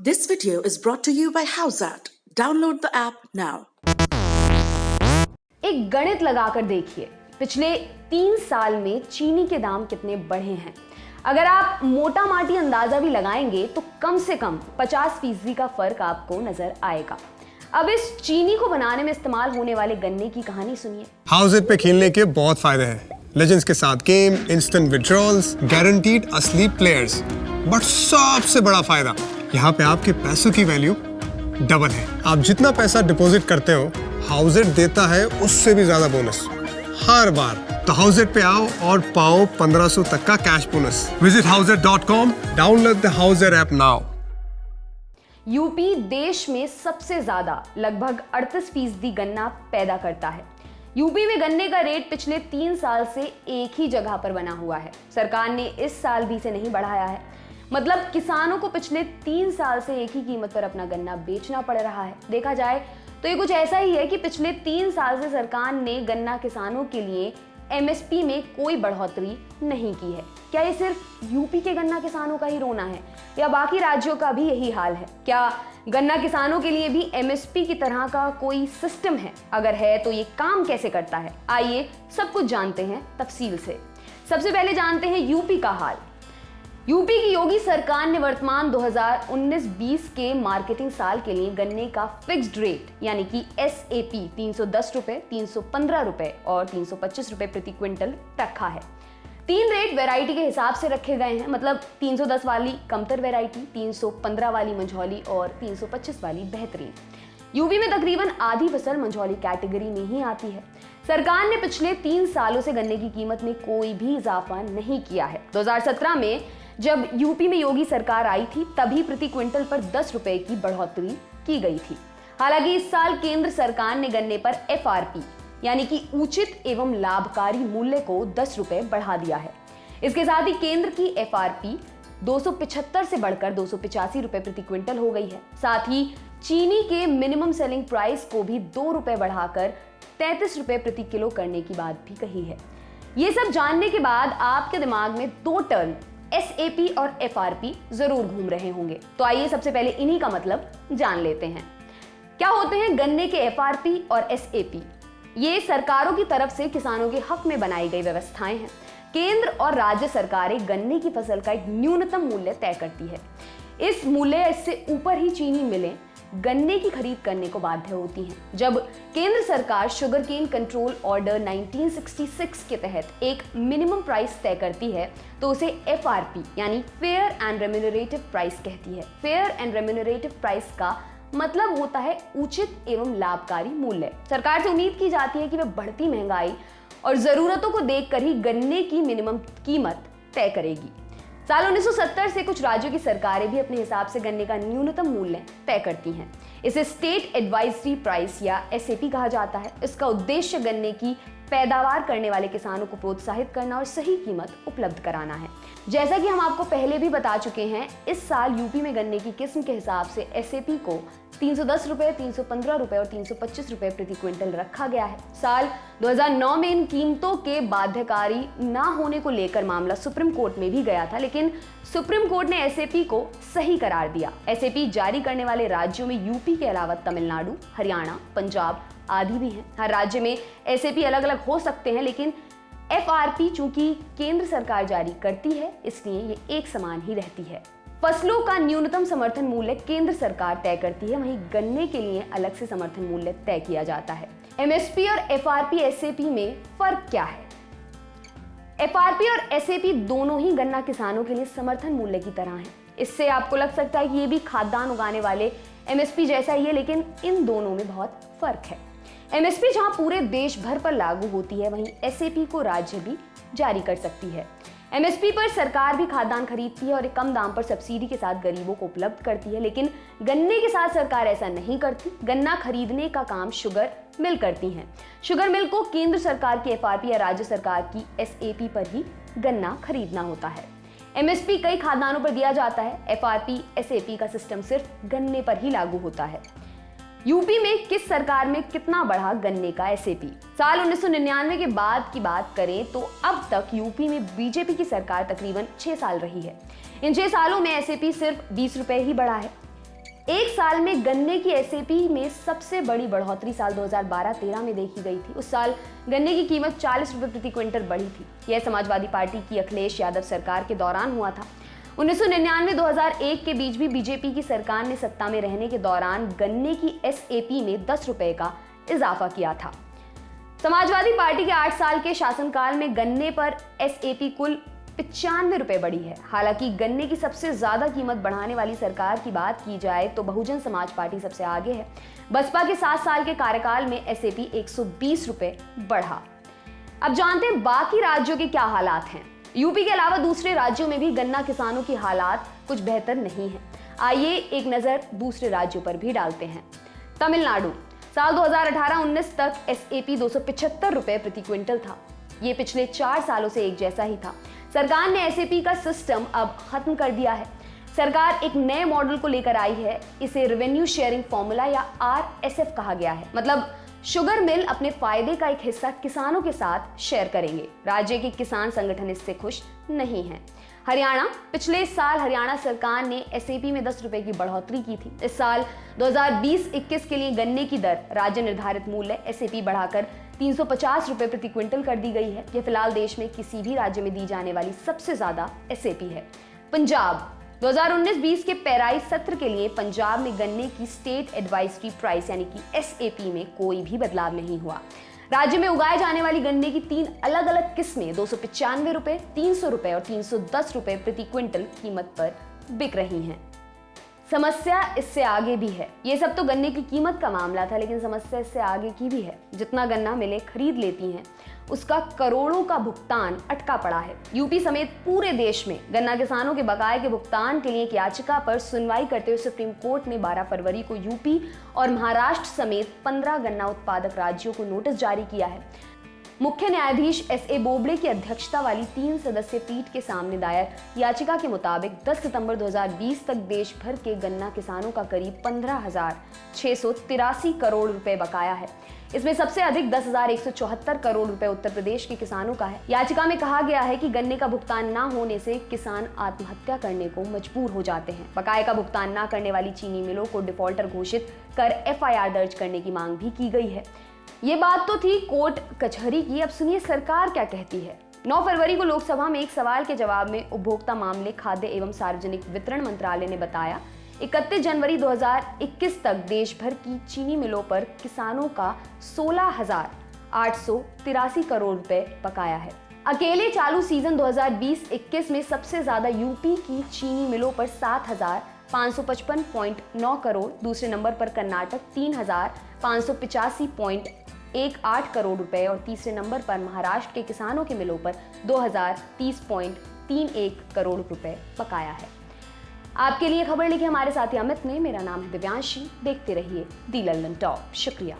This video is brought to you by Howzat. Download the app now. एक गणित लगाकर देखिए, पिछले 3 साल में चीनी के दाम कितने बढ़े हैं। अगर आप मोटा माटी अंदाजा भी लगाएंगे तो कम से कम 50% का फर्क आपको नजर आएगा। अब इस चीनी को बनाने में इस्तेमाल होने वाले गन्ने की कहानी सुनिए। हाउज़िट पे खेलने के बहुत फायदे हैं। लेजेंड्स के साथ गेम, इंस्टेंट विड्रॉल्स, गारंटीड असली प्लेयर्स। बट सबसे बड़ा फायदा, यहाँ पे आपके पैसों की वैल्यू डबल है। आप जितना पैसा डिपॉजिट करते हो, हाउज़िट देता है उससे भी ज्यादा बोनस हर बार। तो हाउज़िट पे आओ और पाओ 1500 तक का cash bonus. Visit houseit.com, download the Houseit app now. UP देश में सबसे ज्यादा लगभग 38% गन्ना पैदा करता है। यूपी में गन्ने का रेट पिछले 3 साल से एक ही जगह पर बना हुआ है। सरकार ने इस साल भी इसे नहीं बढ़ाया है। मतलब किसानों को पिछले 3 साल से एक ही कीमत पर अपना गन्ना बेचना पड़ रहा है। देखा जाए तो ये कुछ ऐसा ही है कि पिछले 3 साल से सरकार ने गन्ना किसानों के लिए एमएसपी में कोई बढ़ोतरी नहीं की है। क्या ये सिर्फ यूपी के गन्ना किसानों का ही रोना है या बाकी राज्यों का भी यही हाल है? क्या गन्ना किसानों के लिए भी एमएसपी की तरह का कोई सिस्टम है? अगर है तो ये काम कैसे करता है? आइए सब कुछ जानते हैं तफसील से। सबसे पहले जानते हैं यूपी का हाल। यूपी की योगी सरकार ने वर्तमान 2019-20 के मार्केटिंग साल के लिए गन्ने का फिक्स्ड रेट यानी कि एसएपी 310 रुपए, 315 रुपए और 325 रुपए प्रति क्विंटल रखा है। 3 रेट वैरायटी के हिसाब से रखे गए हैं, मतलब 310 वाली कमतर वैरायटी, 315 वाली मंझौली और 325 वाली बेहतरीन। यूपी में तकरीबन आधी फसल मंझौली कैटेगरी में ही आती है। सरकार ने पिछले 3 सालों से गन्ने की कीमत में कोई भी इजाफा नहीं किया है। 2017 में जब यूपी में योगी सरकार आई थी तभी प्रति क्विंटल पर 10 रुपए की बढ़ोतरी की गई थी। हालांकि इस साल केंद्र सरकार ने गन्ने पर एफआरपी यानी कि उचित एवं लाभकारी मूल्य को 10 रुपए बढ़ा दिया है। इसके साथ ही केंद्र की एफआरपी 275 से बढ़कर 285 रुपए प्रति क्विंटल हो गई है। साथ ही चीनी के मिनिमम सेलिंग प्राइस को भी 2 रुपए बढ़ाकर 33 रुपए प्रति किलो करने की बात भी कही है। ये सब जानने के बाद आपके दिमाग में 2 टर्म एसएपी और एफआरपी जरूर घूम रहे होंगे। तो आइए सबसे पहले इन्हीं का मतलब जान लेते हैं। क्या होते हैं गन्ने के एफआरपी और एसएपी? ये सरकारों की तरफ से किसानों के हक में बनाई गई व्यवस्थाएं हैं। केंद्र और राज्य सरकारें गन्ने की फसल का एक न्यूनतम मूल्य तय करती है। इस मूल्य इससे ऊपर ही चीनी मिलें गन्ने की खरीद करने को बाध्य होती हैं। जब केंद्र सरकार शुगर केन कंट्रोल ऑर्डर 1966 के तहत एक मिनिमम प्राइस तय करती है तो उसे एफआरपी यानी फेयर एंड रेम्यूनरेटिव प्राइस कहती है। फेयर एंड रेम्यूनरेटिव प्राइस का मतलब होता है उचित एवं लाभकारी मूल्य। सरकार से उम्मीद की जाती है कि वह बढ़ती महंगाई और जरूरतों को देखकर ही गन्ने की मिनिमम कीमत तय करेगी। साल 1970 से कुछ राज्यों की सरकारें भी अपने हिसाब से गन्ने का न्यूनतम मूल्य तय करती हैं। इसे स्टेट एडवाइजरी प्राइस या एसएपी कहा जाता है। इसका उद्देश्य गन्ने की पैदावार करने वाले किसानों को प्रोत्साहित करना और सही कीमत उपलब्ध कराना है। जैसा कि हम आपको पहले भी बता चुके हैं, इस साल यूपी में गन्ने की किस्म के हिसाब से एसएपी को 310 रुपए, 315 रुपए और 325 रुपए प्रति क्विंटल रखा गया है। साल 2009 में इन कीमतों के बाध्यकारी ना होने को लेकर मामला सुप्रीम कोर्ट में भी गया था, लेकिन सुप्रीम कोर्ट ने एसएपी को सही करार दिया। एसएपी जारी करने वाले राज्यों में यूपी के अलावा तमिलनाडु, हरियाणा, पंजाब आदि भी हैं। हर राज्य में एसएपी अलग अलग हो सकते हैं, लेकिन एफआरपी चूंकि केंद्र सरकार जारी करती है इसलिए ये एक समान ही रहती है। फसलों का न्यूनतम समर्थन मूल्य केंद्र सरकार तय करती है, वहीं गन्ने के लिए अलग से समर्थन मूल्य तय किया जाता है। एमएसपी और एफआरपी एसएपी में फर्क क्या है? एफआरपी और एसएपी दोनों ही गन्ना किसानों के लिए समर्थन मूल्य की तरह हैं। इससे आपको लग सकता है कि ये भी खाद्यान्न उगाने वाले एमएसपी जैसा ही है, लेकिन इन दोनों में बहुत फर्क है। एमएसपी जहां पूरे देश भर पर लागू होती है, वहीं एसएपी को राज्य भी जारी कर सकती है। एमएसपी पर सरकार भी खाद्यान्न खरीदती है और एक कम दाम पर सब्सिडी के साथ गरीबों को उपलब्ध करती है, लेकिन गन्ने के साथ सरकार ऐसा नहीं करती। गन्ना खरीदने का काम शुगर मिल करती हैं। शुगर मिल को केंद्र सरकार की एफआरपी या राज्य सरकार की एसएपी पर ही गन्ना खरीदना होता है। एमएसपी कई खाद्यान्नों पर दिया जाता है। एफआरपी एसएपी का सिस्टम सिर्फ गन्ने पर ही लागू होता है। यूपी में किस सरकार में कितना बढ़ा गन्ने का एसएपी? साल 1999 के बाद की बात करें तो अब तक यूपी में बीजेपी की सरकार तकरीबन 6 साल रही है। इन 6 सालों में एसएपी सिर्फ 20 रुपए ही बढ़ा है। एक साल में गन्ने की एसएपी में सबसे बड़ी बढ़ोतरी साल 2012-13 में देखी गई थी। उस साल गन्ने की कीमत 40 रुपए प्रति क्विंटल बढ़ी थी। यह समाजवादी पार्टी की अखिलेश यादव सरकार के दौरान हुआ था। 1999-2001 के बीच भी बीजेपी की सरकार ने सत्ता में रहने के दौरान गन्ने की एसएपी में 10 रुपए का इजाफा किया था। समाजवादी पार्टी के 8 साल के शासनकाल में गन्ने पर एसएपी कुल 95 रुपए बढ़ी है। हालांकि गन्ने की सबसे ज्यादा कीमत बढ़ाने वाली सरकार की बात की जाए तो बहुजन समाज पार्टी सबसे आगे है। बसपा के 7 साल के कार्यकाल में एसएपी 120 रुपए बढ़ा। अब जानते हैं बाकी राज्यों के क्या हालात हैं। यूपी के अलावा दूसरे राज्यों में भी गन्ना किसानों की हालात कुछ बेहतर नहीं है। आइए एक नजर दूसरे राज्यों पर भी डालते हैं। तमिलनाडु साल 2018-19 तक एसएपी 275 रुपए प्रति क्विंटल था। ये पिछले 4 सालों से एक जैसा ही था। सरकार ने एसएपी का सिस्टम अब खत्म कर दिया है। सरकार एक नए मॉडल को लेकर आई है। इसे रेवेन्यू शेयरिंग फॉर्मूला या आरएसएफ कहा गया है। मतलब शुगर मिल अपने फायदे का एक हिस्सा किसानों के साथ शेयर करेंगे। राज्य के किसान संगठन इससे खुश नहीं हैं। हरियाणा पिछले साल हरियाणा सरकार ने एसएपी में 10 रुपए की बढ़ोतरी की थी। इस साल 2020-21 के लिए गन्ने की दर राज्य निर्धारित मूल्य एसएपी बढ़ाकर 350 रुपए प्रति क्विंटल कर दी गई है। यह फिलहाल देश में किसी भी राज्य में दी जाने वाली सबसे ज्यादा एसएपी है। पंजाब 2019-20 के पेराई सत्र के लिए पंजाब में गन्ने की स्टेट एडवाइजरी प्राइस यानी कि एसएपी में कोई भी बदलाव नहीं हुआ। राज्य में उगाए जाने वाली गन्ने की 3 अलग अलग किस्में 295 रुपए, 300 रुपए और 310 रुपए प्रति क्विंटल कीमत पर बिक रही हैं। समस्या इससे आगे भी है। ये सब तो गन्ने की कीमत का मामला था, लेकिन समस्या इससे आगे की भी है। जितना गन्ना मिलें खरीद लेती हैं, उसका करोड़ों का भुगतान अटका पड़ा है। यूपी समेत पूरे देश में गन्ना किसानों के बकाये के भुगतान के लिए एक याचिका पर सुनवाई करते हुए सुप्रीम कोर्ट ने 12 फरवरी को यूपी और महाराष्ट्र समेत 15 गन्ना उत्पादक राज्यों को नोटिस जारी किया है। मुख्य न्यायाधीश एसए बोबड़े की अध्यक्षता वाली 3 सदस्यीय पीठ के सामने दायर याचिका के मुताबिक 10 सितंबर 2020 तक देश भर के गन्ना किसानों का करीब 15,683 करोड़ रुपए बकाया है। इसमें सबसे अधिक 10,174 करोड़ रुपए उत्तर प्रदेश के किसानों का है। याचिका में कहा गया है कि गन्ने का भुगतान न होने से किसान आत्महत्या करने को मजबूर हो जाते हैं। बकाये का भुगतान न करने वाली चीनी मिलों को डिफॉल्टर घोषित कर एफआईआर दर्ज करने की मांग भी की गई है। ये बात तो थी कोर्ट कचहरी की। अब सुनिए सरकार क्या कहती है। 9 फरवरी को लोकसभा में एक सवाल के जवाब में उपभोक्ता मामले, खाद्य एवं सार्वजनिक वितरण मंत्रालय ने बताया 31 जनवरी 2021 तक देश भर की चीनी मिलों पर किसानों का 16,883 करोड़ रुपए बकाया है। अकेले चालू सीजन 2020-21 में सबसे ज्यादा यूपी की चीनी मिलों पर 7,555.9 करोड़, दूसरे नंबर पर कर्नाटक 3,585.18 करोड़ रुपए और तीसरे नंबर पर महाराष्ट्र के किसानों के मिलों पर 2,030.31 करोड़ रुपए बकाया है। आपके लिए खबर लिखी हमारे साथी अमित ने। मेरा नाम है दिव्यांशी। देखते रहिए दी लंदन टॉप। शुक्रिया।